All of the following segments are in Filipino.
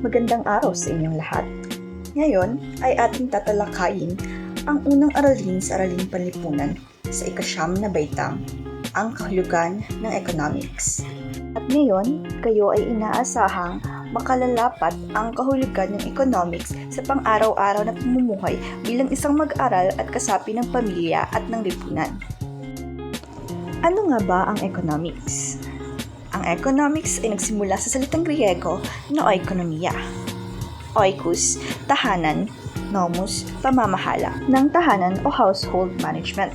Magandang araw sa inyong lahat. Ngayon ay ating tatalakayin ang unang aralin sa Araling Panlipunan sa ika-9 na baitang, ang kahulugan ng economics. At ngayon, kayo ay inaasahang makalalapat ang kahulugan ng economics sa pang-araw-araw na pamumuhay bilang isang mag-aral at kasapi ng pamilya at ng lipunan. Ano nga ba ang economics? Ang economics ay nagsimula sa salitang Griego na oikonomiya. Oikos, tahanan, nomos, pamamahala ng tahanan o household management.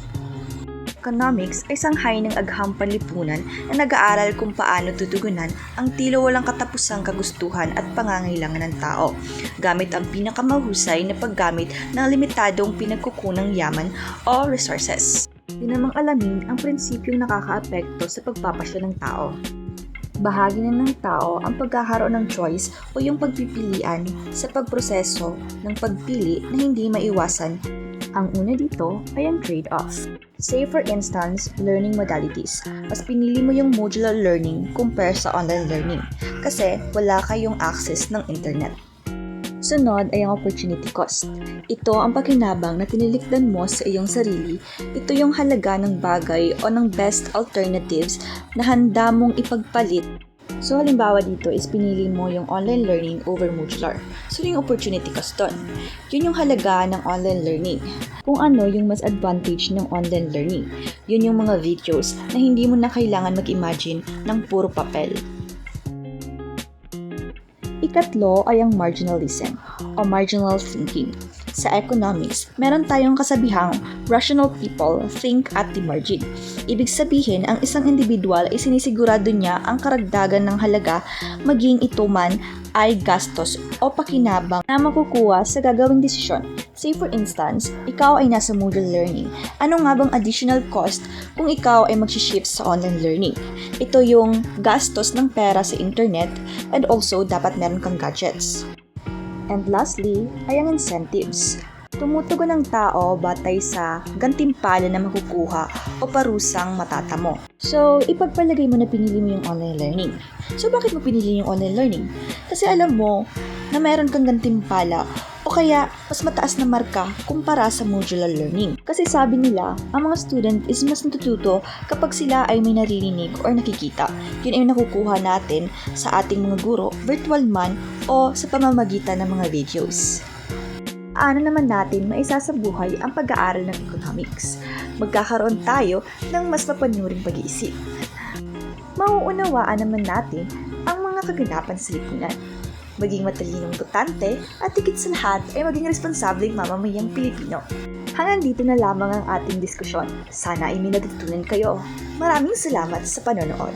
Economics ay sanghay ng agham panlipunan na nag-aaral kung paano tutugunan ang tila walang katapusang kagustuhan at pangangailangan ng tao, gamit ang pinakamahusay na paggamit ng limitadong pinagkukunang yaman o resources. Dinamang alamin ang prinsipyong nakakaapekto sa pagpapasya ng tao. Bahagi na ng tao ang pagkakaroon ng choice o yung pagpipilian sa pagproseso ng pagpili na hindi maiwasan. Ang una dito ay ang trade-off. Say for instance, learning modalities. Mas pinili mo yung modular learning compare sa online learning kasi wala kayong access ng internet. Sunod ay ang opportunity cost. Ito ang pakinabang na tinilikdan mo sa iyong sarili. Ito yung halaga ng bagay o ng best alternatives na handa mong ipagpalit. So halimbawa dito is pinili mo yung online learning over modular. So yung opportunity cost doon. Yun yung halaga ng online learning. Kung ano yung mas advantage ng online learning. Yun yung mga videos na hindi mo na kailangan mag-imagine ng puro papel. Ikatlo ay ang marginalism o marginal thinking. Sa economics, meron tayong kasabihang rational people think at the margin. Ibig sabihin, ang isang individual ay sinisigurado niya ang karagdagan ng halaga maging ito man ay gastos o pakinabang na makukuha sa gagawing desisyon. Say for instance, ikaw ay nasa modular learning. Ano nga bang additional cost kung ikaw ay mag-shift sa online learning? Ito yung gastos ng pera sa internet and also dapat meron kang gadgets. And lastly, ay ang incentives. Tumutugon ng tao batay sa gantimpala na makukuha o parusang matatamo. So, ipagpalagay mo na pinili mo yung online learning. So, bakit mo pinili yung online learning? Kasi alam mo na meron kang gantimpala o kaya mas mataas na marka kumpara sa modular learning. Kasi sabi nila, ang mga student is mas natututo kapag sila ay may naririnig or nakikita. Yun ay nakukuha natin sa ating mga guro, virtual man o sa pamamagitan ng mga videos. Paano naman natin maisasabuhay ang pag-aaral ng economics? Magkakaroon tayo ng mas mapanuring pag-iisip. Mauunawaan naman natin ang mga kaganapan sa lipunan. Maging matalinong botante at higit sa lahat ay maging responsableng mamamayang Pilipino. Hanggang dito na lamang ang ating diskusyon. Sana ay may natutunan kayo. Maraming salamat sa panonood.